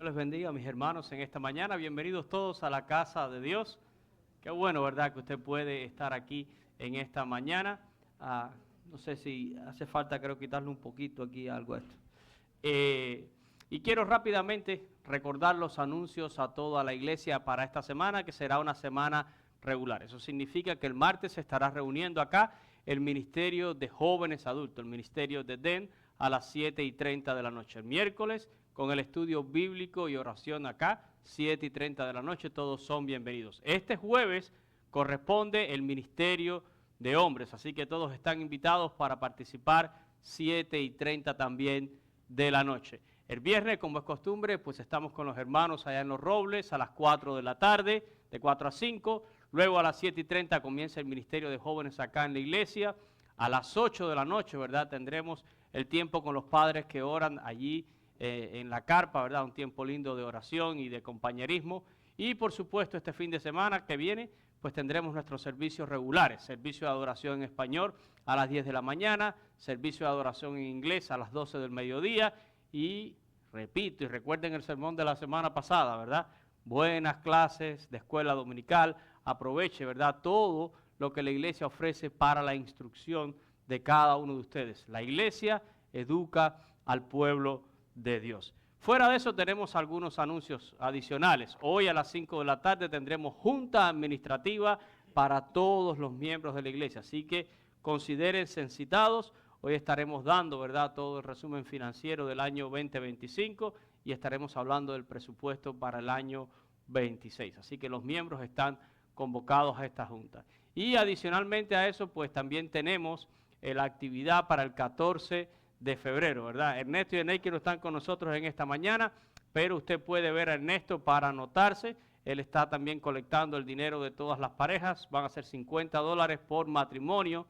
Les bendiga, mis hermanos, en esta mañana. Bienvenidos todos a la casa de Dios. Qué bueno, ¿verdad?, que usted puede estar aquí en esta mañana. No sé si hace falta, creo, quitarle un poquito aquí algo a esto. Y quiero rápidamente recordar los anuncios a toda la iglesia para esta semana, que será una semana regular. Eso significa que el martes se estará reuniendo acá el Ministerio de Jóvenes Adultos, el Ministerio de DEN, a las 7:30 de la noche. El miércoles, con el estudio bíblico y oración acá, 7:30 de la noche, todos son bienvenidos. Este jueves corresponde el Ministerio de Hombres, así que todos están invitados para participar, 7:30 también de la noche. El viernes, como es costumbre, pues estamos con los hermanos allá en Los Robles a las 4 de la tarde, de 4 a 5. Luego a las 7:30 comienza el Ministerio de Jóvenes acá en la iglesia. A las 8 de la noche, ¿verdad?, tendremos el tiempo con los padres que oran allí en la carpa, ¿verdad?, un tiempo lindo de oración y de compañerismo. Y por supuesto este fin de semana que viene, pues tendremos nuestros servicios regulares, servicio de adoración en español a las 10 de la mañana, servicio de adoración en inglés a las 12 del mediodía y, repito, y recuerden el sermón de la semana pasada, ¿verdad?, buenas clases de escuela dominical, aproveche, ¿verdad?, todo lo que la iglesia ofrece para la instrucción de cada uno de ustedes. La iglesia educa al pueblo de Dios. Fuera de eso tenemos algunos anuncios adicionales. Hoy a las 5 de la tarde tendremos junta administrativa para todos los miembros de la iglesia, así que considérense citados. Hoy estaremos dando, ¿verdad?, todo el resumen financiero del año 2025 y estaremos hablando del presupuesto para el año 26. Así que los miembros están convocados a esta junta. Y adicionalmente a eso, pues también tenemos la actividad para el 14 de febrero, ¿verdad? Ernesto y Eneiki no están con nosotros en esta mañana, pero usted puede ver a Ernesto para anotarse. Él está también colectando el dinero de todas las parejas. Van a ser $50 por matrimonio.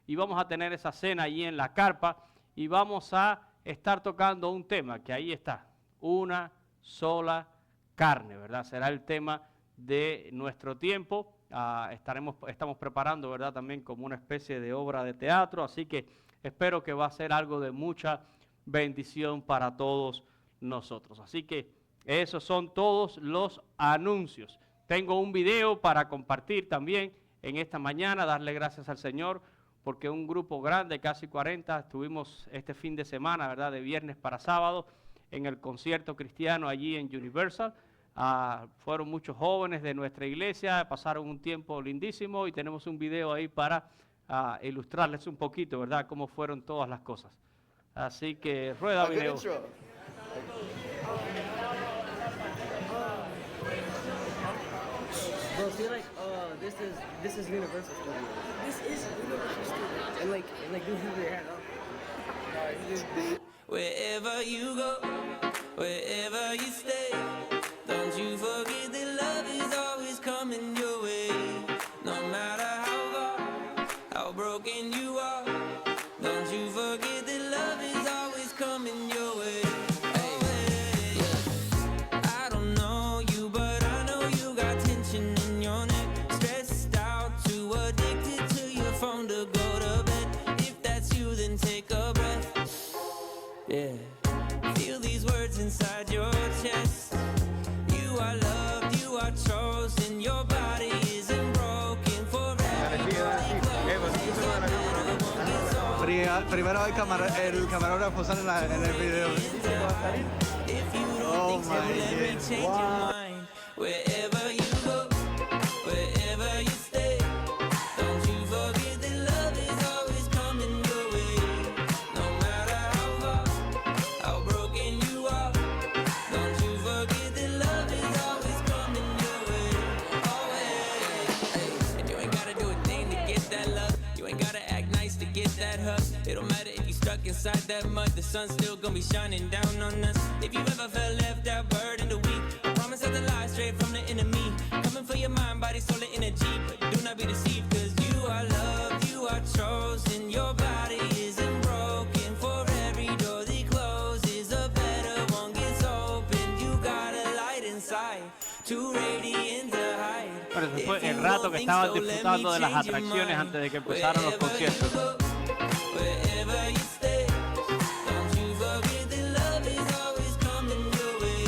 Y vamos a tener esa cena allí en la carpa. Y vamos a estar tocando un tema que ahí está. Una sola carne, ¿verdad? Será el tema de nuestro tiempo. Estamos preparando, ¿verdad?, también como una especie de obra de teatro. Así que espero que va a ser algo de mucha bendición para todos nosotros. Así que esos son todos los anuncios. Tengo un video para compartir también en esta mañana, darle gracias al Señor, porque un grupo grande, casi 40, estuvimos este fin de semana, ¿verdad?, de viernes para sábado, en el concierto cristiano allí en Universal. Fueron muchos jóvenes de nuestra iglesia, pasaron un tiempo lindísimo y tenemos un video ahí para ilustrarles un poquito, ¿verdad?, cómo fueron todas las cosas. Así que rueda video. Bro, see, like, this is Universal Studios. This is Universal Studios. And like you have your hand up. Wherever you go, wherever you stay, don't you forget that love is always coming your way. No matter how far, how broken you are, don't you forget that love is always coming your way. Hey, yeah. I don't know you, but I know you got tension in your neck, stressed out, too addicted to your phone to go to bed. If that's you, then take a breath. Yeah. Feel these words inside your chest. You are loved, you are chosen, your body isn't broken forever. Primero el camarógrafo sale en el video. Oh my God. Wherever you go, wherever you stay, don't you forget that love is always coming your way. No matter how far, how broken you are, don't you forget that love is always coming your way. Always. Hey, and you ain't gotta do a thing to get that love. You ain't gotta act nice to get that hug. It don't matter if you stuck inside that mud, the sun's still gonna be shining down on us. If you ever felt left out, burdened, or weak, I promise that the lie straight from the enemy. Coming for your mind, body, soul, and energy. But do not be deceived, cause you are loved, you are chosen. Your body isn't broken. For every door that closes, a better one gets open. You got a light inside, too radiant to hide. Bueno, ese fue el rato que estaban disfrutando de las atracciones antes de que empezaran los conciertos. Wherever you stay, don't you forget that love is always coming your way.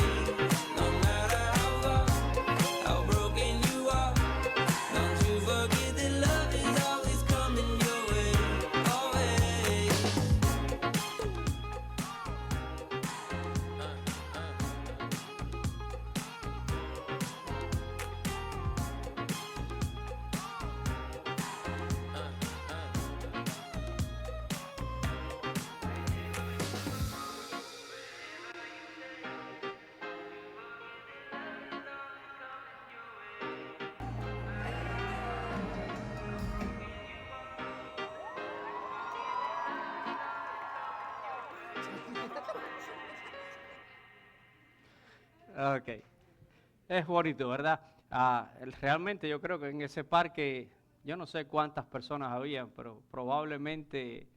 Ok. Es bonito, ¿verdad? Realmente yo creo que en ese parque, yo no sé cuántas personas había, pero probablemente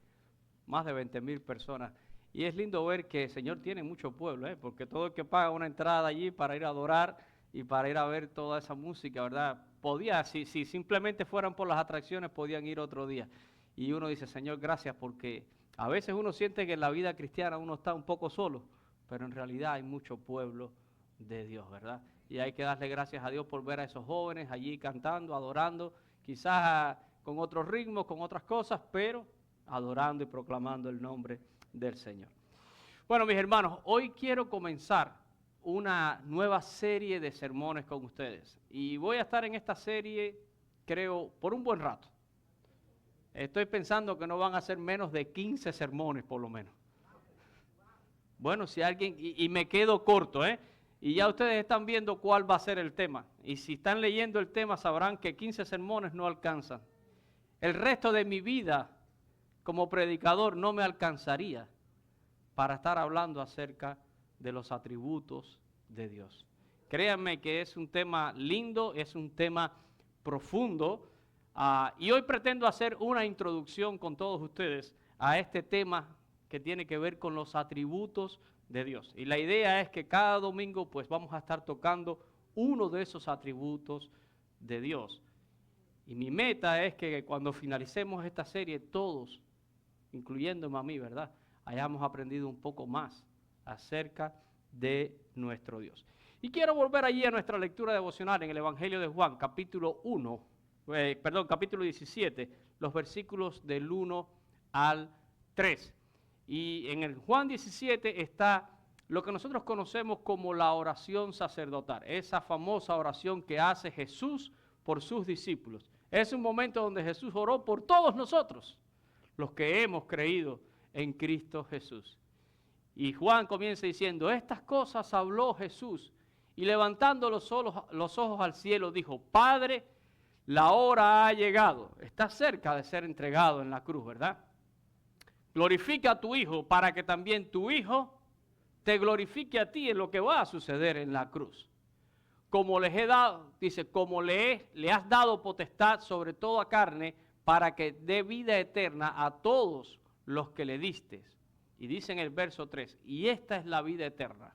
más de 20,000 personas. Y es lindo ver que el Señor tiene mucho pueblo, porque todo el que paga una entrada allí para ir a adorar y para ir a ver toda esa música, ¿verdad? Podía, si simplemente fueran por las atracciones, podían ir otro día. Y uno dice, Señor, gracias, porque a veces uno siente que en la vida cristiana uno está un poco solo, pero en realidad hay mucho pueblo de Dios, ¿verdad? Y hay que darle gracias a Dios por ver a esos jóvenes allí cantando, adorando, quizás con otros ritmos, con otras cosas, pero adorando y proclamando el nombre del Señor. Bueno, mis hermanos, hoy quiero comenzar una nueva serie de sermones con ustedes. Y voy a estar en esta serie, creo, por un buen rato. Estoy pensando que no van a ser menos de 15 sermones, por lo menos. Bueno, si alguien, y me quedo corto, y ya ustedes están viendo cuál va a ser el tema. Y si están leyendo el tema, sabrán que 15 sermones no alcanzan. El resto de mi vida como predicador no me alcanzaría para estar hablando acerca de los atributos de Dios. Créanme que es un tema lindo, es un tema profundo, y hoy pretendo hacer una introducción con todos ustedes a este tema que tiene que ver con los atributos de Dios. Y la idea es que cada domingo pues vamos a estar tocando uno de esos atributos de Dios. Y mi meta es que cuando finalicemos esta serie todos, incluyéndome a mí, ¿verdad?, hayamos aprendido un poco más acerca de nuestro Dios. Y quiero volver allí a nuestra lectura devocional en el Evangelio de Juan, capítulo 17, los versículos del 1 al 3. Y en el Juan 17 está lo que nosotros conocemos como la oración sacerdotal, esa famosa oración que hace Jesús por sus discípulos. Es un momento donde Jesús oró por todos nosotros, los que hemos creído en Cristo Jesús. Y Juan comienza diciendo, estas cosas habló Jesús, y levantando los ojos al cielo dijo, Padre, la hora ha llegado. Está cerca de ser entregado en la cruz, ¿verdad? Glorifica a tu Hijo para que también tu Hijo te glorifique a ti en lo que va a suceder en la cruz. Como les he dado, dice, como le has dado potestad sobre toda carne para que dé vida eterna a todos los que le diste. Y dice en el verso 3, y esta es la vida eterna,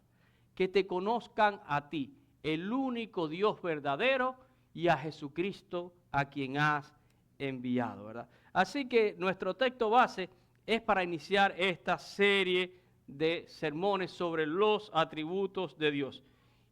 que te conozcan a ti, el único Dios verdadero, y a Jesucristo a quien has enviado, ¿verdad? Así que nuestro texto base es para iniciar esta serie de sermones sobre los atributos de Dios.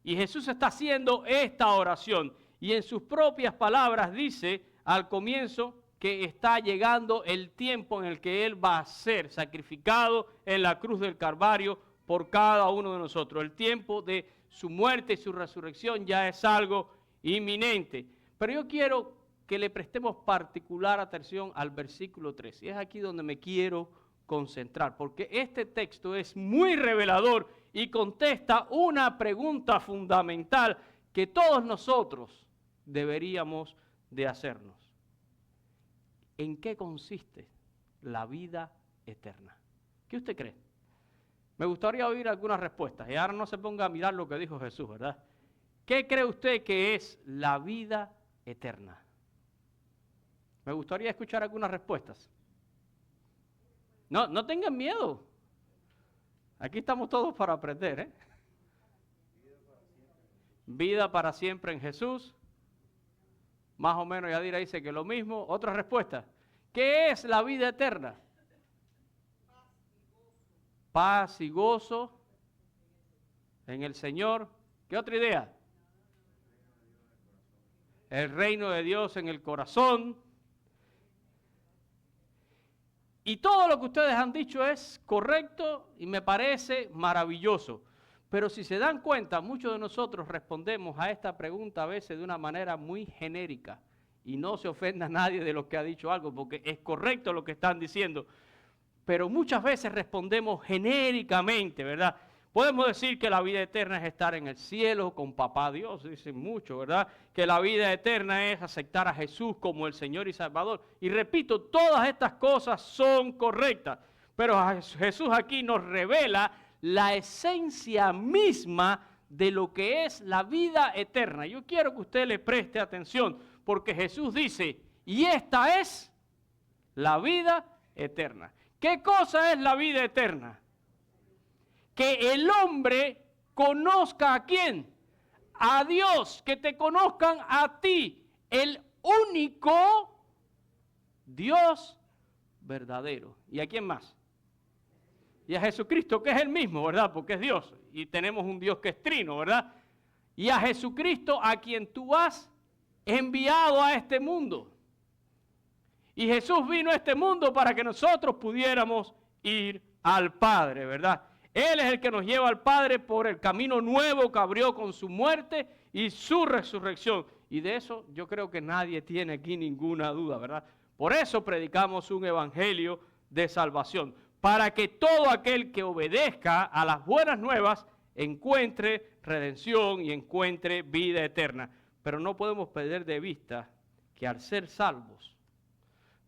Y Jesús está haciendo esta oración, y en sus propias palabras dice al comienzo que está llegando el tiempo en el que Él va a ser sacrificado en la cruz del Calvario por cada uno de nosotros. El tiempo de su muerte y su resurrección ya es algo inminente. Pero yo quiero que le prestemos particular atención al versículo 3. Y es aquí donde me quiero concentrar, porque este texto es muy revelador y contesta una pregunta fundamental que todos nosotros deberíamos de hacernos. ¿En qué consiste la vida eterna? ¿Qué usted cree? Me gustaría oír algunas respuestas. Y ahora no se ponga a mirar lo que dijo Jesús, ¿verdad? ¿Qué cree usted que es la vida eterna? Me gustaría escuchar algunas respuestas. No tengan miedo. Aquí estamos todos para aprender, Vida para siempre en Jesús. Más o menos Yadira dice que lo mismo. Otra respuesta. ¿Qué es la vida eterna? Paz y gozo en el Señor. ¿Qué otra idea? El reino de Dios en el corazón. Y todo lo que ustedes han dicho es correcto y me parece maravilloso. Pero si se dan cuenta, muchos de nosotros respondemos a esta pregunta a veces de una manera muy genérica. Y no se ofenda a nadie de los que ha dicho algo, porque es correcto lo que están diciendo. Pero muchas veces respondemos genéricamente, ¿verdad? Podemos decir que la vida eterna es estar en el cielo con papá Dios, dicen mucho, ¿verdad? Que la vida eterna es aceptar a Jesús como el Señor y Salvador. Y repito, todas estas cosas son correctas. Pero Jesús aquí nos revela la esencia misma de lo que es la vida eterna. Yo quiero que usted le preste atención, porque Jesús dice, y esta es la vida eterna. ¿Qué cosa es la vida eterna? Que el hombre conozca ¿a quién? A Dios, que te conozcan a ti, el único Dios verdadero. ¿Y a quién más? Y a Jesucristo, que es el mismo, ¿verdad? Porque es Dios. Y tenemos un Dios que es trino, ¿verdad? Y a Jesucristo, a quien tú has enviado a este mundo. Y Jesús vino a este mundo para que nosotros pudiéramos ir al Padre, ¿verdad? Él es el que nos lleva al Padre por el camino nuevo que abrió con su muerte y su resurrección. Y de eso yo creo que nadie tiene aquí ninguna duda, ¿verdad? Por eso predicamos un evangelio de salvación, para que todo aquel que obedezca a las buenas nuevas encuentre redención y encuentre vida eterna. Pero no podemos perder de vista que al ser salvos,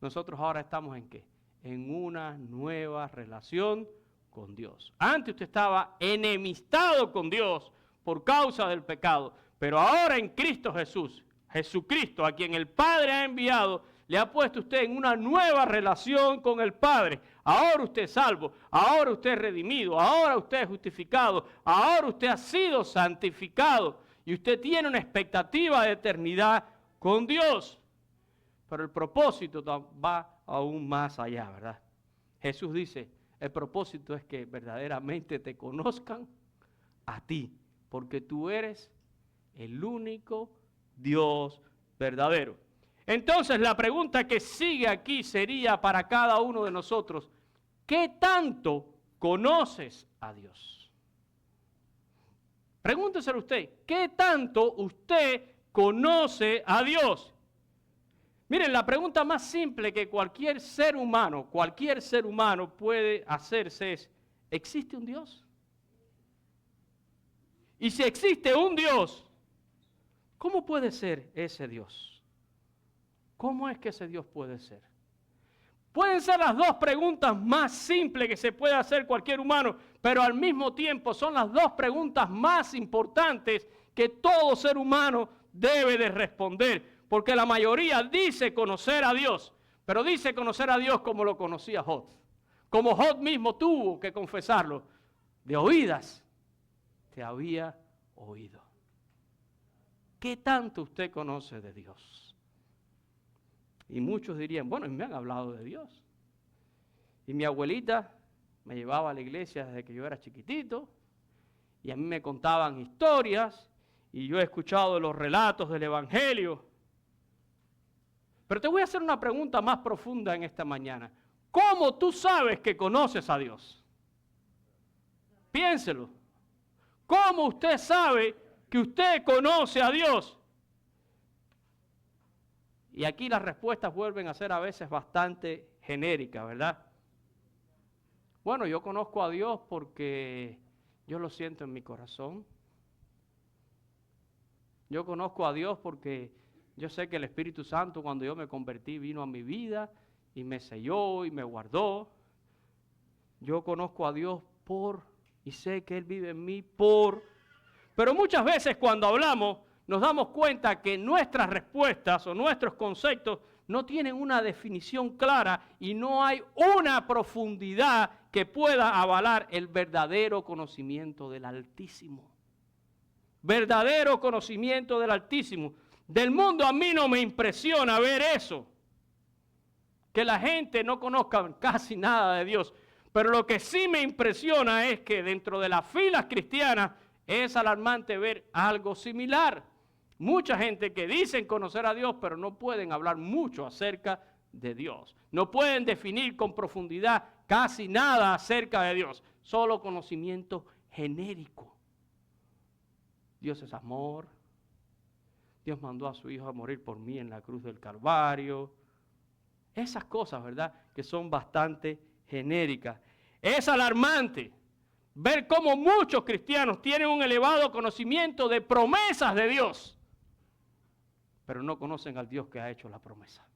nosotros ahora estamos ¿en qué? En una nueva relación con Dios. Antes usted estaba enemistado con Dios por causa del pecado, pero ahora en Cristo Jesús, Jesucristo, a quien el Padre ha enviado, le ha puesto usted en una nueva relación con el Padre. Ahora usted es salvo, ahora usted es redimido, ahora usted es justificado, ahora usted ha sido santificado y usted tiene una expectativa de eternidad con Dios. Pero el propósito va aún más allá, ¿verdad? Jesús dice, el propósito es que verdaderamente te conozcan a ti, porque tú eres el único Dios verdadero. Entonces la pregunta que sigue aquí sería para cada uno de nosotros, ¿qué tanto conoces a Dios? Pregúnteselo usted, ¿qué tanto usted conoce a Dios? Miren, la pregunta más simple que cualquier ser humano puede hacerse es, ¿existe un Dios? Y si existe un Dios, ¿cómo puede ser ese Dios? ¿Cómo es que ese Dios puede ser? Pueden ser las dos preguntas más simples que se puede hacer cualquier humano, pero al mismo tiempo son las dos preguntas más importantes que todo ser humano debe de responder. Porque la mayoría dice conocer a Dios, pero dice conocer a Dios como lo conocía Job. Como Job mismo tuvo que confesarlo. De oídas te había oído. ¿Qué tanto usted conoce de Dios? Y muchos dirían, bueno, me han hablado de Dios. Y mi abuelita me llevaba a la iglesia desde que yo era chiquitito. Y a mí me contaban historias. Y yo he escuchado los relatos del evangelio. Pero te voy a hacer una pregunta más profunda en esta mañana. ¿Cómo tú sabes que conoces a Dios? Piénselo. ¿Cómo usted sabe que usted conoce a Dios? Y aquí las respuestas vuelven a ser a veces bastante genéricas, ¿verdad? Bueno, yo conozco a Dios porque yo lo siento en mi corazón. Yo conozco a Dios porque yo sé que el Espíritu Santo cuando yo me convertí vino a mi vida y me selló y me guardó. Yo conozco a Dios y sé que Él vive en mí Pero muchas veces cuando hablamos nos damos cuenta que nuestras respuestas o nuestros conceptos no tienen una definición clara y no hay una profundidad que pueda avalar el verdadero conocimiento del Altísimo. Verdadero conocimiento del Altísimo. Del mundo a mí no me impresiona ver eso. Que la gente no conozca casi nada de Dios. Pero lo que sí me impresiona es que dentro de las filas cristianas es alarmante ver algo similar. Mucha gente que dicen conocer a Dios, pero no pueden hablar mucho acerca de Dios. No pueden definir con profundidad casi nada acerca de Dios. Solo conocimiento genérico. Dios es amor. Dios mandó a su Hijo a morir por mí en la cruz del Calvario. Esas cosas, ¿verdad?, que son bastante genéricas. Es alarmante ver cómo muchos cristianos tienen un elevado conocimiento de promesas de Dios, pero no conocen al Dios que ha hecho la promesa.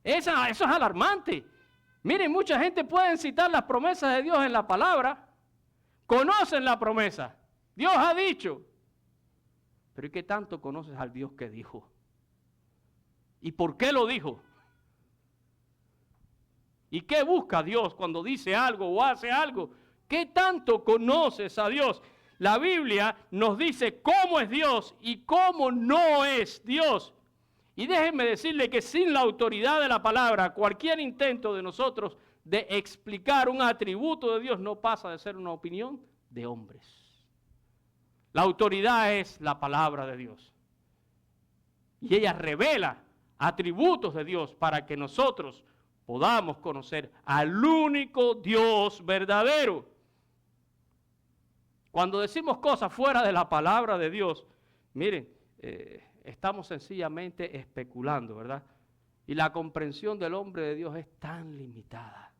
Eso es alarmante. Miren, mucha gente puede citar las promesas de Dios en la palabra, conocen la promesa, Dios ha dicho. Pero ¿y qué tanto conoces al Dios que dijo? ¿Y por qué lo dijo? ¿Y qué busca Dios cuando dice algo o hace algo? ¿Qué tanto conoces a Dios? La Biblia nos dice cómo es Dios y cómo no es Dios. Y déjenme decirle que sin la autoridad de la palabra, cualquier intento de nosotros de explicar un atributo de Dios no pasa de ser una opinión de hombres. La autoridad es la palabra de Dios. Y ella revela atributos de Dios para que nosotros podamos conocer al único Dios verdadero. Cuando decimos cosas fuera de la palabra de Dios, miren, estamos sencillamente especulando, ¿verdad? Y la comprensión del hombre de Dios es tan limitada.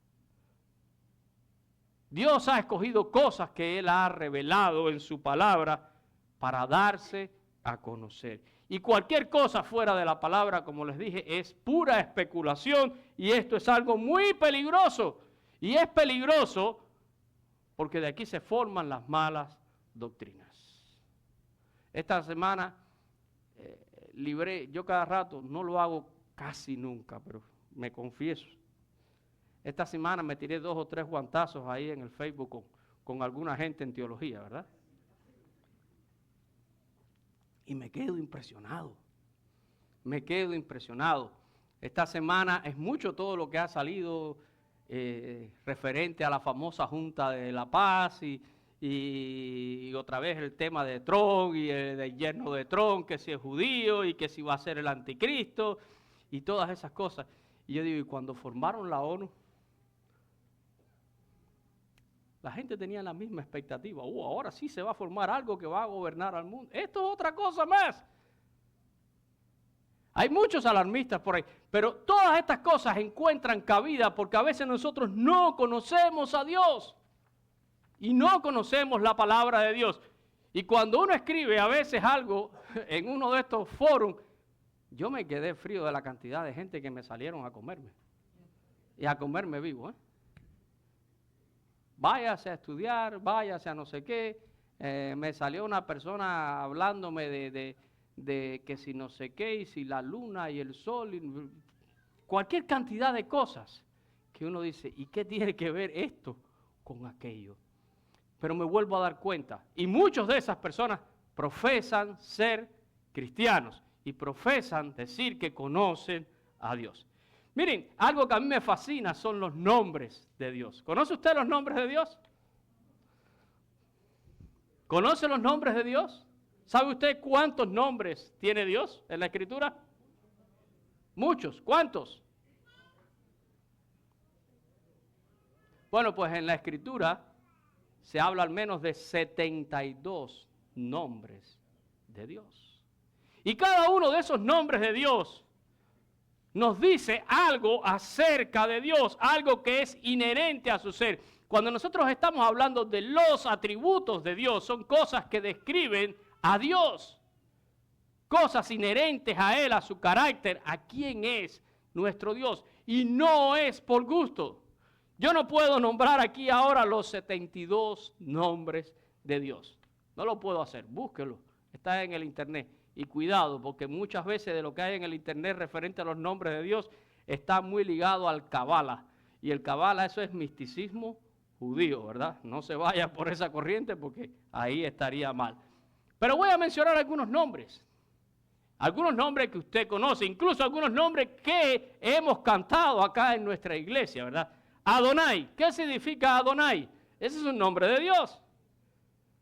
Dios ha escogido cosas que Él ha revelado en su palabra para darse a conocer. Y cualquier cosa fuera de la palabra, como les dije, es pura especulación y esto es algo muy peligroso. Y es peligroso porque de aquí se forman las malas doctrinas. Esta semana libré, yo cada rato, no lo hago casi nunca, pero me confieso. Esta semana me tiré 2 o 3 guantazos ahí en el Facebook con alguna gente en teología, ¿verdad? Y me quedo impresionado. Me quedo impresionado. Esta semana es mucho todo lo que ha salido referente a la famosa Junta de la Paz y otra vez el tema de Trump y del yerno de Trump, que si es judío y que si va a ser el anticristo y todas esas cosas. Y yo digo, y cuando formaron la ONU, la gente tenía la misma expectativa. Ahora sí se va a formar algo que va a gobernar al mundo. Esto es otra cosa más. Hay muchos alarmistas por ahí, pero todas estas cosas encuentran cabida porque a veces nosotros no conocemos a Dios y no conocemos la palabra de Dios. Y cuando uno escribe a veces algo en uno de estos foros, yo me quedé frío de la cantidad de gente que me salieron a comerme y a comerme vivo, Váyase a estudiar, váyase a no sé qué. Me salió una persona hablándome de que si no sé qué, y si la luna y el sol, y cualquier cantidad de cosas que uno dice, ¿y qué tiene que ver esto con aquello? Pero me vuelvo a dar cuenta, y muchos de esas personas profesan ser cristianos y profesan decir que conocen a Dios. Miren, algo que a mí me fascina son los nombres de Dios. ¿Conoce usted los nombres de Dios? ¿Conoce los nombres de Dios? ¿Sabe usted cuántos nombres tiene Dios en la Escritura? Muchos. ¿Cuántos? Bueno, pues en la Escritura se habla al menos de 72 nombres de Dios. Y cada uno de esos nombres de Dios nos dice algo acerca de Dios, algo que es inherente a su ser. Cuando nosotros estamos hablando de los atributos de Dios, son cosas que describen a Dios, cosas inherentes a Él, a su carácter, a quién es nuestro Dios. Y no es por gusto. Yo no puedo nombrar aquí ahora los 72 nombres de Dios. No lo puedo hacer, búsquelo, está en el internet. Y cuidado, porque muchas veces de lo que hay en el internet referente a los nombres de Dios está muy ligado al Kabbalah. Y el Kabbalah, eso es misticismo judío, ¿verdad? No se vaya por esa corriente porque ahí estaría mal. Pero voy a mencionar algunos nombres que usted conoce, incluso algunos nombres que hemos cantado acá en nuestra iglesia, ¿verdad? Adonai, ¿qué significa Adonai? Ese es un nombre de Dios.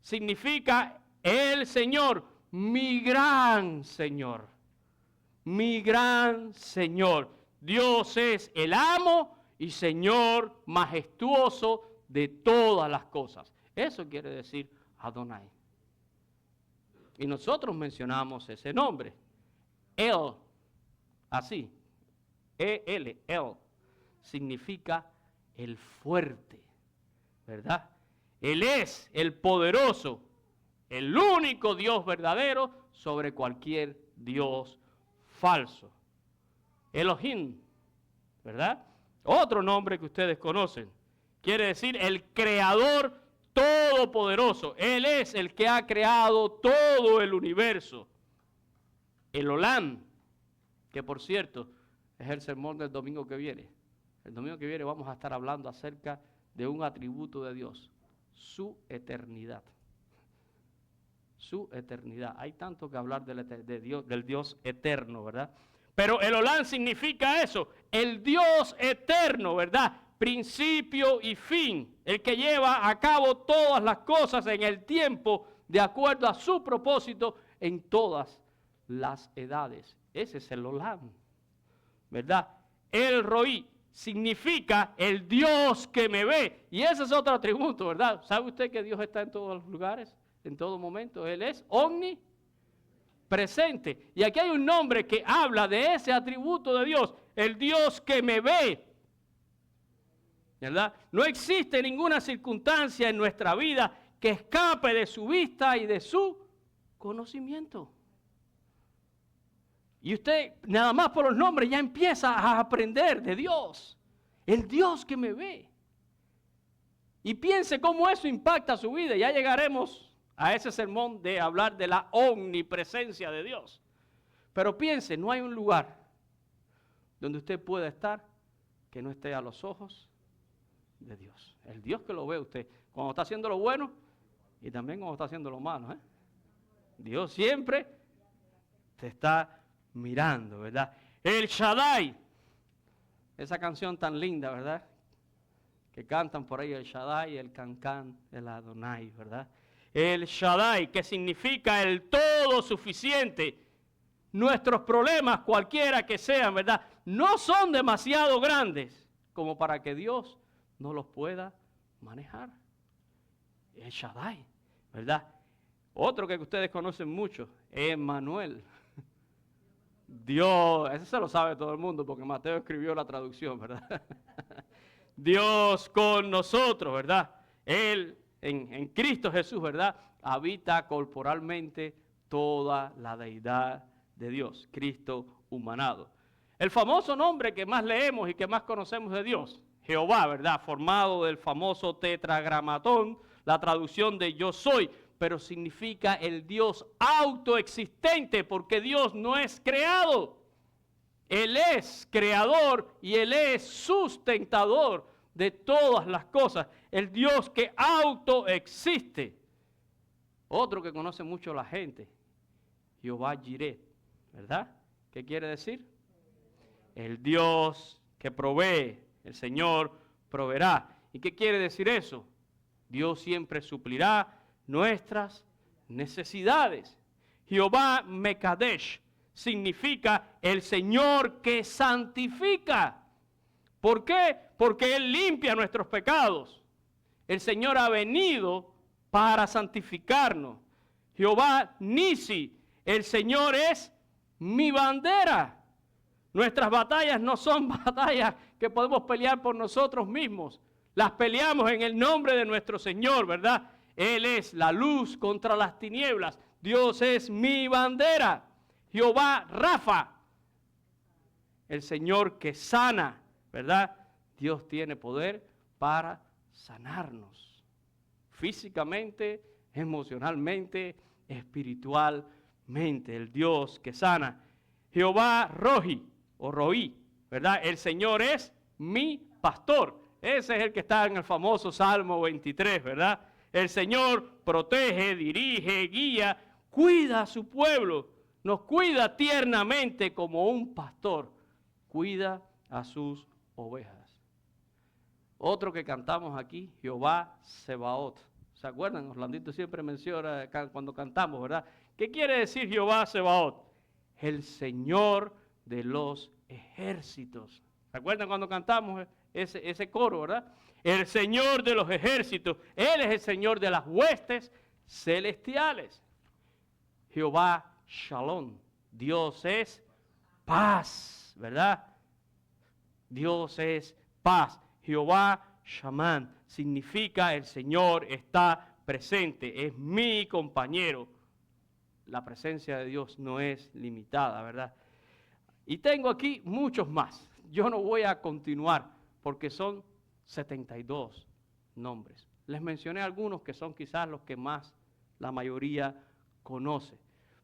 Significa el Señor. Mi gran Señor, mi gran Señor. Dios es el amo y Señor majestuoso de todas las cosas. Eso quiere decir Adonai. Y nosotros mencionamos ese nombre. El, así, E-L, El, significa el fuerte, ¿verdad? Él es el poderoso, el único Dios verdadero sobre cualquier Dios falso. Elohim, ¿verdad? Otro nombre que ustedes conocen. Quiere decir el creador todopoderoso. Él es el que ha creado todo el universo. El Olam, que por cierto es el sermón del domingo que viene. El domingo que viene vamos a estar hablando acerca de un atributo de Dios, su eternidad. Su eternidad. Hay tanto que hablar del Dios eterno, ¿verdad? Pero el Olam significa eso, el Dios eterno, ¿verdad? Principio y fin, el que lleva a cabo todas las cosas en el tiempo de acuerdo a su propósito en todas las edades. Ese es el Olam, ¿verdad? El Roí significa el Dios que me ve. Y ese es otro atributo, ¿verdad? ¿Sabe usted que Dios está en todos los lugares, en todo momento? Él es omnipresente. Y aquí hay un nombre que habla de ese atributo de Dios, el Dios que me ve, ¿verdad? No existe ninguna circunstancia en nuestra vida que escape de su vista y de su conocimiento. Y usted, nada más por los nombres, ya empieza a aprender de Dios. El Dios que me ve. Y piense cómo eso impacta su vida. Ya llegaremos a ese sermón de hablar de la omnipresencia de Dios. Pero piense, no hay un lugar donde usted pueda estar que no esté a los ojos de Dios. El Dios que lo ve usted cuando está haciendo lo bueno y también cuando está haciendo lo malo, ¿eh? Dios siempre te está mirando, ¿verdad? El Shaddai, esa canción tan linda, ¿verdad? Que cantan por ahí el Shaddai, el Cancán, el Adonai, ¿verdad? El Shaddai, que significa el todo suficiente. Nuestros problemas, cualquiera que sean, ¿verdad? No son demasiado grandes como para que Dios no los pueda manejar. El Shaddai, ¿verdad? Otro que ustedes conocen mucho, Emmanuel. Dios, ese se lo sabe todo el mundo porque Mateo escribió la traducción, ¿verdad? Dios con nosotros, ¿verdad? Él en Cristo Jesús, ¿verdad? Habita corporalmente toda la deidad de Dios, Cristo humanado. El famoso nombre que más leemos y que más conocemos de Dios, Jehová, ¿verdad? Formado del famoso tetragramatón, la traducción de yo soy, pero significa el Dios autoexistente, porque Dios no es creado. Él es creador y Él es sustentador de todas las cosas. El Dios que autoexiste. Otro que conoce mucho la gente, Jehová Jireh, ¿verdad? ¿Qué quiere decir? El Dios que provee, el Señor proveerá. ¿Y qué quiere decir eso? Dios siempre suplirá nuestras necesidades. Jehová Mekadesh significa el Señor que santifica. ¿Por qué? Porque Él limpia nuestros pecados. El Señor ha venido para santificarnos. Jehová Nisi, el Señor es mi bandera. Nuestras batallas no son batallas que podemos pelear por nosotros mismos. Las peleamos en el nombre de nuestro Señor, ¿verdad? Él es la luz contra las tinieblas. Dios es mi bandera. Jehová Rafa, el Señor que sana, ¿verdad? Dios tiene poder para sanarnos. Físicamente, emocionalmente, espiritualmente. El Dios que sana. Jehová Rohi, o Roí, ¿verdad? El Señor es mi pastor. Ese es el que está en el famoso Salmo 23, ¿verdad? El Señor protege, dirige, guía, cuida a su pueblo. Nos cuida tiernamente como un pastor. Cuida a sus ovejas. Otro que cantamos aquí, Jehová Sebaot. ¿Se acuerdan? Orlandito siempre menciona cuando cantamos, ¿verdad? ¿Qué quiere decir Jehová Sebaot? El Señor de los ejércitos. ¿Se acuerdan cuando cantamos ese coro, verdad? El Señor de los ejércitos. Él es el Señor de las huestes celestiales. Jehová Shalom. Dios es paz, ¿verdad? Dios es paz. Jehová Shammán significa el Señor está presente, es mi compañero. La presencia de Dios no es limitada, ¿verdad? Y tengo aquí muchos más. Yo no voy a continuar porque son 72 nombres. Les mencioné algunos que son quizás los que más la mayoría conoce.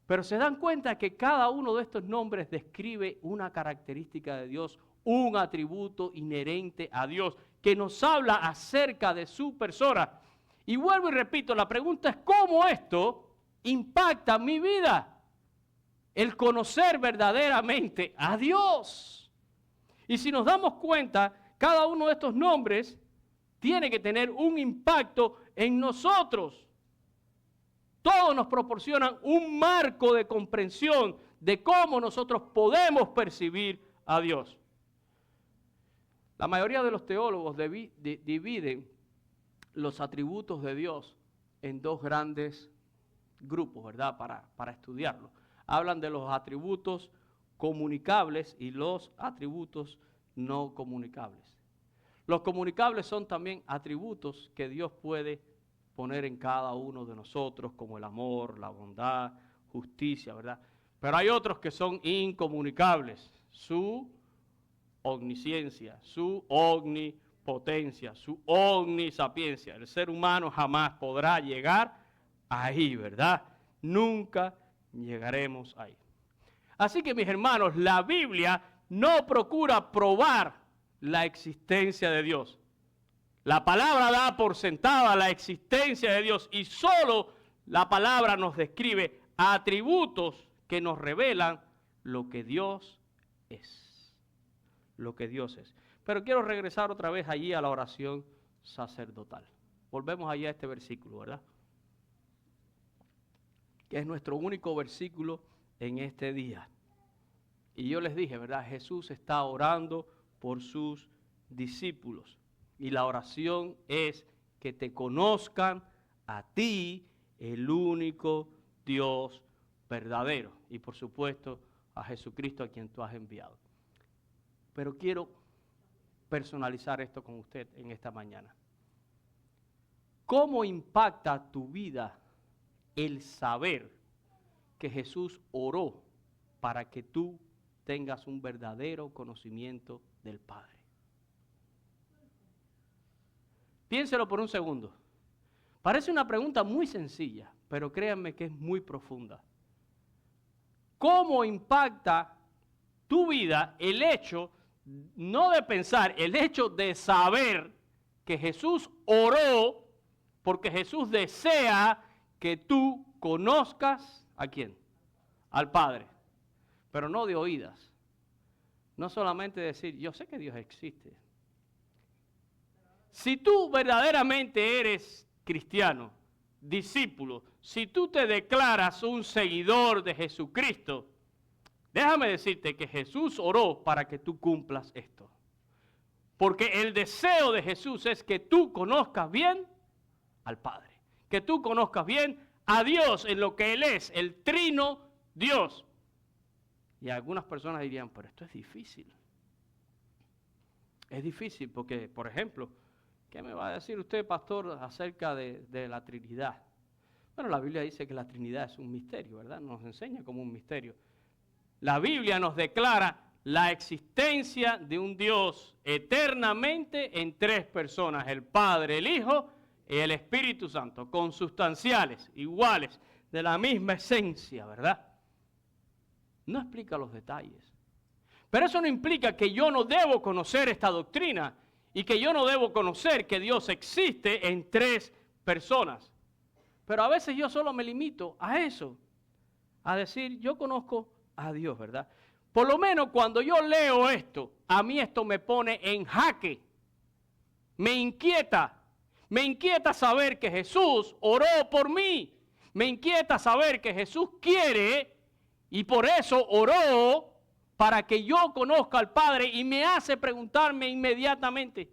Pero se dan cuenta que cada uno de estos nombres describe una característica de Dios, un atributo inherente a Dios, que nos habla acerca de su persona. Y vuelvo y repito, la pregunta es ¿cómo esto impacta mi vida? El conocer verdaderamente a Dios. Y si nos damos cuenta, cada uno de estos nombres tiene que tener un impacto en nosotros. Todos nos proporcionan un marco de comprensión de cómo nosotros podemos percibir a Dios. La mayoría de los teólogos dividen los atributos de Dios en dos grandes grupos, ¿verdad? Para estudiarlo. Hablan de los atributos comunicables y los atributos no comunicables. Los comunicables son también atributos que Dios puede poner en cada uno de nosotros, como el amor, la bondad, justicia, ¿verdad? Pero hay otros que son incomunicables. Su omnisciencia, su omnipotencia, su omnisapiencia. El ser humano jamás podrá llegar ahí, ¿verdad? Nunca llegaremos ahí. Así que, mis hermanos, la Biblia no procura probar la existencia de Dios. La palabra da por sentada la existencia de Dios y solo la palabra nos describe atributos que nos revelan lo que Dios es. Lo que Dios es. Pero quiero regresar otra vez allí a la oración sacerdotal. Volvemos allí a este versículo, ¿verdad? Que es nuestro único versículo en este día. Y yo les dije, ¿verdad? Jesús está orando por sus discípulos. Y la oración es que te conozcan a ti, el único Dios verdadero. Y por supuesto, a Jesucristo a quien tú has enviado. Pero quiero personalizar esto con usted en esta mañana. ¿Cómo impacta tu vida el saber que Jesús oró para que tú tengas un verdadero conocimiento del Padre? Piénselo por un segundo. Parece una pregunta muy sencilla, pero créanme que es muy profunda. ¿Cómo impacta tu vida el hecho, no de pensar, el hecho de saber que Jesús oró porque Jesús desea que tú conozcas ¿a quién? Al Padre, pero no de oídas. No solamente decir, yo sé que Dios existe. Si tú verdaderamente eres cristiano, discípulo, si tú te declaras un seguidor de Jesucristo, déjame decirte que Jesús oró para que tú cumplas esto. Porque el deseo de Jesús es que tú conozcas bien al Padre, que tú conozcas bien a Dios en lo que Él es, el trino Dios. Y algunas personas dirían, pero esto es difícil. Es difícil porque, por ejemplo, ¿qué me va a decir usted, pastor, acerca de la Trinidad? Bueno, la Biblia dice que la Trinidad es un misterio, ¿verdad? Nos enseña como un misterio. La Biblia nos declara la existencia de un Dios eternamente en tres personas, el Padre, el Hijo y el Espíritu Santo, consubstanciales, iguales, de la misma esencia, ¿verdad? No explica los detalles. Pero eso no implica que yo no debo conocer esta doctrina y que yo no debo conocer que Dios existe en tres personas. Pero a veces yo solo me limito a eso, a decir, yo conozco a Dios, ¿verdad? Por lo menos cuando yo leo esto, a mí esto me pone en jaque, me inquieta saber que Jesús oró por mí, me inquieta saber que Jesús quiere y por eso oró para que yo conozca al Padre y me hace preguntarme inmediatamente,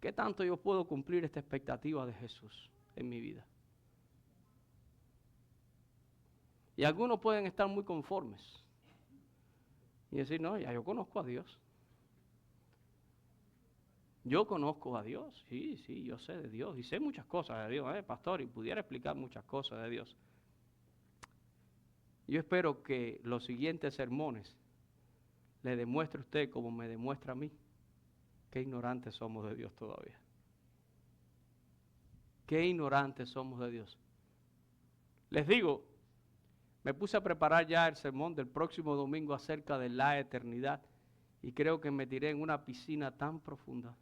¿qué tanto yo puedo cumplir esta expectativa de Jesús en mi vida? Y algunos pueden estar muy conformes y decir, no, ya yo conozco a Dios. Yo conozco a Dios, sí, yo sé de Dios y sé muchas cosas de Dios, pastor, y pudiera explicar muchas cosas de Dios. Yo espero que los siguientes sermones le demuestre a usted, como me demuestra a mí, qué ignorantes somos de Dios todavía. Qué ignorantes somos de Dios. Les digo, me puse a preparar ya el sermón del próximo domingo acerca de la eternidad y creo que me tiré en una piscina tan profunda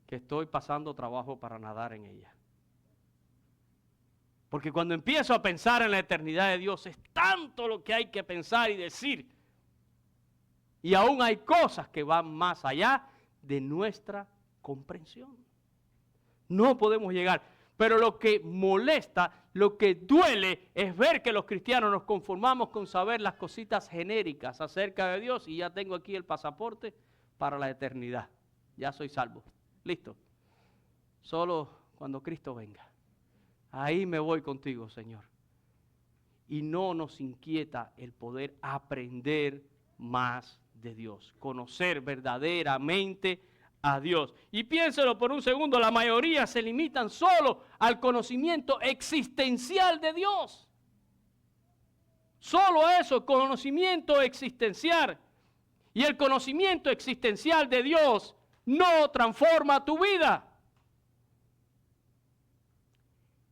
que estoy pasando trabajo para nadar en ella. Porque cuando empiezo a pensar en la eternidad de Dios, es tanto lo que hay que pensar y decir. Y aún hay cosas que van más allá de nuestra comprensión. No podemos llegar. Pero lo que molesta, lo que duele, es ver que los cristianos nos conformamos con saber las cositas genéricas acerca de Dios y ya tengo aquí el pasaporte para la eternidad. Ya soy salvo. Listo. Solo cuando Cristo venga. Ahí me voy contigo, Señor. Y no nos inquieta el poder aprender más de Dios, conocer verdaderamente a Dios. Y piénselo por un segundo, la mayoría se limitan solo al conocimiento existencial de Dios. Solo eso, conocimiento existencial. Y el conocimiento existencial de Dios no transforma tu vida.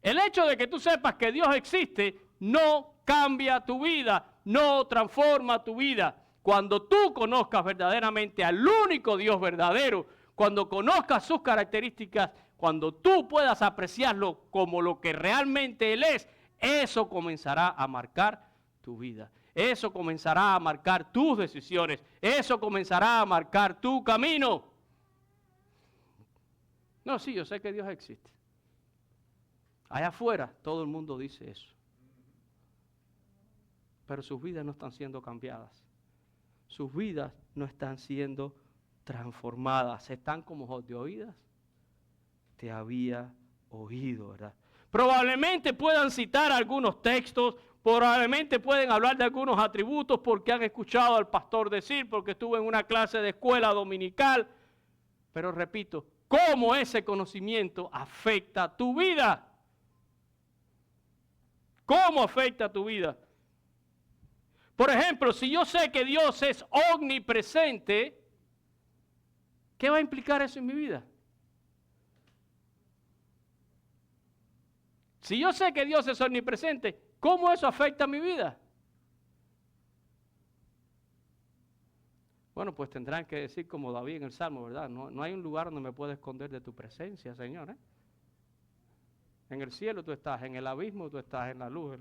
El hecho de que tú sepas que Dios existe no cambia tu vida, no transforma tu vida. Cuando tú conozcas verdaderamente al único Dios verdadero, cuando conozcas sus características, cuando tú puedas apreciarlo como lo que realmente Él es, eso comenzará a marcar tu vida. Eso comenzará a marcar tus decisiones. Eso comenzará a marcar tu camino. No, sí, yo sé que Dios existe. Allá afuera todo el mundo dice eso. Pero sus vidas no están siendo cambiadas. Sus vidas no están siendo transformadas. Están como de oídas. Te había oído, ¿verdad? Probablemente puedan citar algunos textos, probablemente pueden hablar de algunos atributos porque han escuchado al pastor decir, porque estuvo en una clase de escuela dominical. Pero repito, ¿cómo ese conocimiento afecta tu vida? ¿Cómo afecta tu vida? Por ejemplo, si yo sé que Dios es omnipresente, ¿qué va a implicar eso en mi vida? Si yo sé que Dios es omnipresente, ¿cómo eso afecta a mi vida? Bueno, pues tendrán que decir como David en el Salmo, ¿verdad? No hay un lugar donde me pueda esconder de tu presencia, Señor, ¿eh? En el cielo tú estás, en el abismo tú estás, en la luz.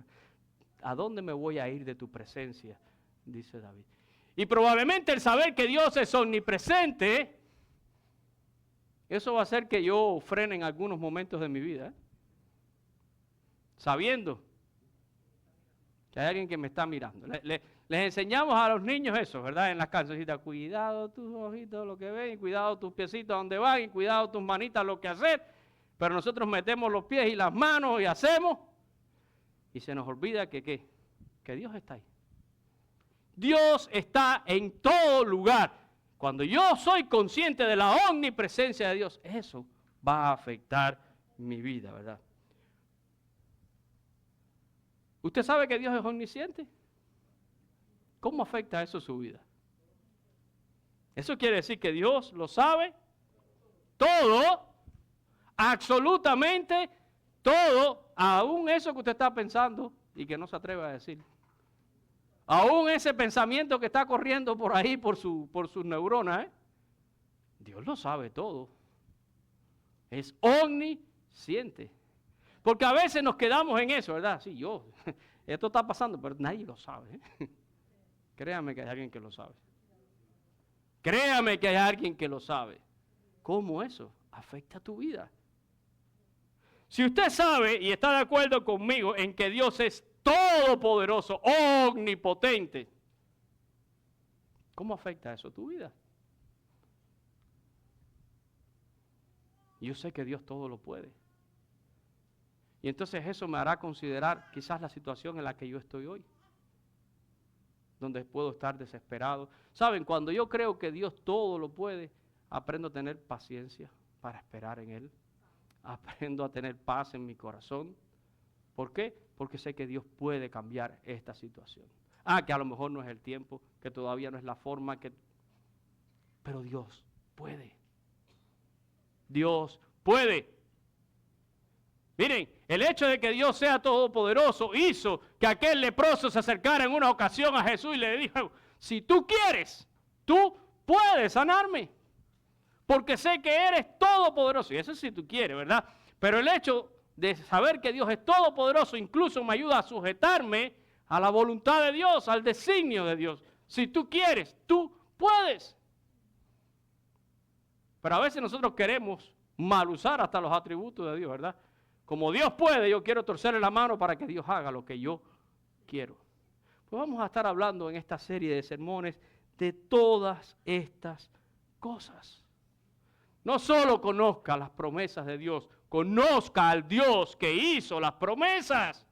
¿A dónde me voy a ir de tu presencia? Dice David. Y probablemente el saber que Dios es omnipresente, eso va a hacer que yo frene en algunos momentos de mi vida, ¿eh? Sabiendo que hay alguien que me está mirando. Les enseñamos a los niños eso, ¿verdad? En las cancioncitas, cuidado tus ojitos, lo que ven, y cuidado tus piecitos, a donde van, y cuidado tus manitas, lo que hacer. Pero nosotros metemos los pies y las manos y hacemos, y se nos olvida que Dios está ahí. Dios está en todo lugar. Cuando yo soy consciente de la omnipresencia de Dios, eso va a afectar mi vida, ¿verdad? ¿Usted sabe que Dios es omnisciente? ¿Cómo afecta eso su vida? Eso quiere decir que Dios lo sabe todo, absolutamente todo, aún eso que usted está pensando y que no se atreve a decir. Aún ese pensamiento que está corriendo por ahí, por sus neuronas, ¿eh? Dios lo sabe todo. Es omnisciente. Porque a veces nos quedamos en eso, ¿verdad? Sí, esto está pasando, pero nadie lo sabe, ¿eh? Créame que hay alguien que lo sabe. Créame que hay alguien que lo sabe. ¿Cómo eso afecta tu vida? Si usted sabe y está de acuerdo conmigo en que Dios es todopoderoso, omnipotente, ¿cómo afecta eso tu vida? Yo sé que Dios todo lo puede. Y entonces eso me hará considerar quizás la situación en la que yo estoy hoy, donde puedo estar desesperado. Saben, cuando yo creo que Dios todo lo puede, aprendo a tener paciencia para esperar en Él. Aprendo a tener paz en mi corazón. ¿Por qué? Porque sé que Dios puede cambiar esta situación. Que a lo mejor no es el tiempo, que todavía no es la forma, pero Dios puede. Dios puede. Miren, el hecho de que Dios sea todopoderoso hizo que aquel leproso se acercara en una ocasión a Jesús y le dijo, si tú quieres, tú puedes sanarme, porque sé que eres todopoderoso. Y eso sí tú quieres, ¿verdad? Pero el hecho de saber que Dios es todopoderoso incluso me ayuda a sujetarme a la voluntad de Dios, al designio de Dios. Si tú quieres, tú puedes. Pero a veces nosotros queremos mal usar hasta los atributos de Dios, ¿verdad? Como Dios puede, yo quiero torcerle la mano para que Dios haga lo que yo quiero. Pues vamos a estar hablando en esta serie de sermones de todas estas cosas. No solo conozca las promesas de Dios, conozca al Dios que hizo las promesas.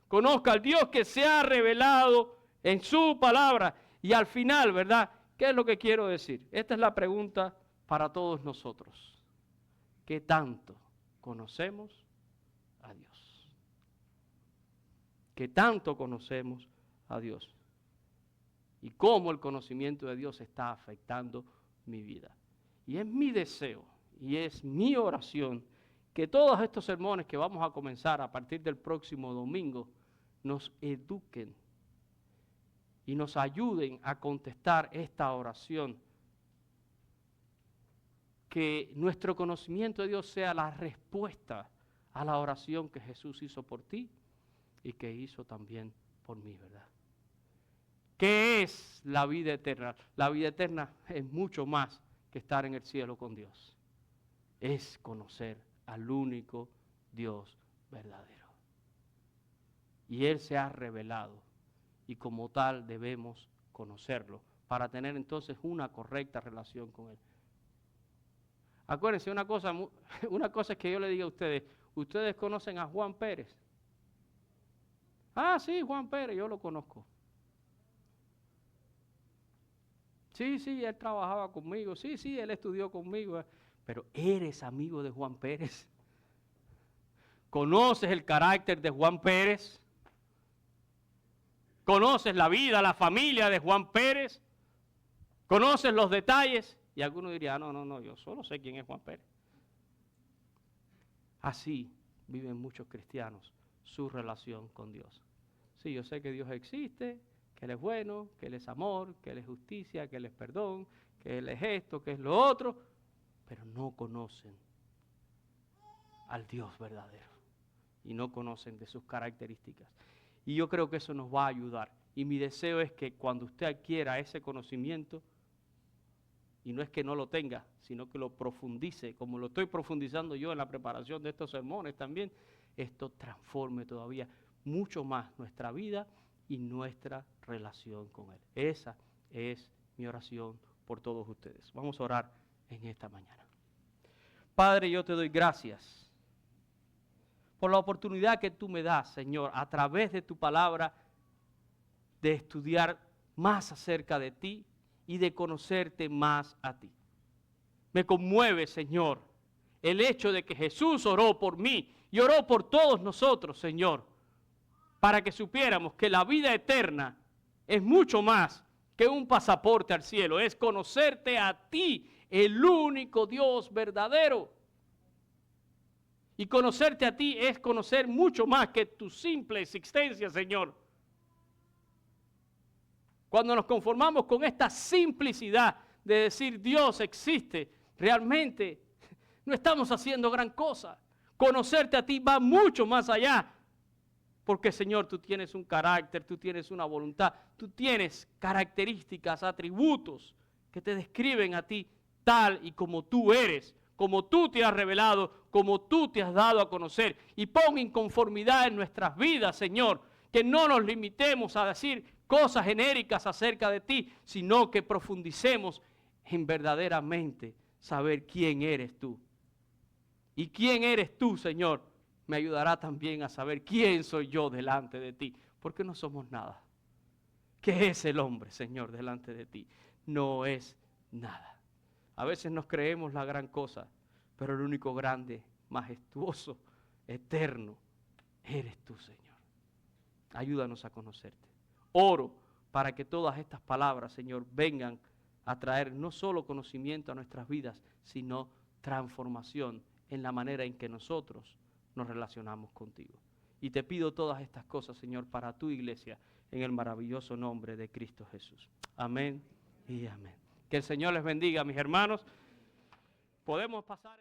Conozca al Dios que se ha revelado en su palabra. Y al final, ¿verdad? ¿Qué es lo que quiero decir? Esta es la pregunta para todos nosotros. ¿Qué tanto conocemos a Dios? ¿Qué tanto conocemos a Dios? Y cómo el conocimiento de Dios está afectando mi vida. Y es mi deseo y es mi oración que todos estos sermones que vamos a comenzar a partir del próximo domingo nos eduquen y nos ayuden a contestar esta oración. Que nuestro conocimiento de Dios sea la respuesta a la oración que Jesús hizo por ti y que hizo también por mí, ¿verdad? ¿Qué es la vida eterna? La vida eterna es mucho más que estar en el cielo con Dios. Es conocer al único Dios verdadero. Y Él se ha revelado y como tal debemos conocerlo para tener entonces una correcta relación con Él. Acuérdense, una cosa es que yo le diga a ustedes, ¿ustedes conocen a Juan Pérez? Ah, sí, Juan Pérez, yo lo conozco. Sí, él trabajaba conmigo, sí, él estudió conmigo, pero ¿eres amigo de Juan Pérez? ¿Conoces el carácter de Juan Pérez? ¿Conoces la vida, la familia de Juan Pérez? ¿Conoces los detalles? Y algunos dirían, no, yo solo sé quién es Juan Pérez. Así viven muchos cristianos su relación con Dios. Sí, yo sé que Dios existe, que Él es bueno, que Él es amor, que Él es justicia, que Él es perdón, que Él es esto, que es lo otro, pero no conocen al Dios verdadero y no conocen de sus características. Y yo creo que eso nos va a ayudar. Y mi deseo es que cuando usted adquiera ese conocimiento, y no es que no lo tenga, sino que lo profundice, como lo estoy profundizando yo en la preparación de estos sermones también, esto transforme todavía mucho más nuestra vida y nuestra relación con Él. Esa es mi oración por todos ustedes. Vamos a orar en esta mañana. Padre, yo te doy gracias por la oportunidad que tú me das, Señor, a través de tu palabra, de estudiar más acerca de ti y de conocerte más a ti. Me conmueve, Señor, el hecho de que Jesús oró por mí y oró por todos nosotros, Señor, para que supiéramos que la vida eterna es mucho más que un pasaporte al cielo, es conocerte a ti, el único Dios verdadero. Y conocerte a ti es conocer mucho más que tu simple existencia, Señor. Cuando nos conformamos con esta simplicidad de decir Dios existe, realmente no estamos haciendo gran cosa. Conocerte a ti va mucho más allá. Porque, Señor, tú tienes un carácter, tú tienes una voluntad, tú tienes características, atributos que te describen a ti tal y como tú eres, como tú te has revelado, como tú te has dado a conocer. Y pon inconformidad en nuestras vidas, Señor, que no nos limitemos a decir cosas genéricas acerca de ti, sino que profundicemos en verdaderamente saber quién eres tú. Y quién eres tú, Señor, me ayudará también a saber quién soy yo delante de ti, porque no somos nada. ¿Qué es el hombre, Señor, delante de ti? No es nada. A veces nos creemos la gran cosa, pero el único grande, majestuoso, eterno, eres tú, Señor. Ayúdanos a conocerte. Oro para que todas estas palabras, Señor, vengan a traer no solo conocimiento a nuestras vidas, sino transformación en la manera en que nosotros nos relacionamos contigo. Y te pido todas estas cosas, Señor, para tu iglesia, en el maravilloso nombre de Cristo Jesús. Amén y amén. Que el Señor les bendiga, mis hermanos. Podemos pasar...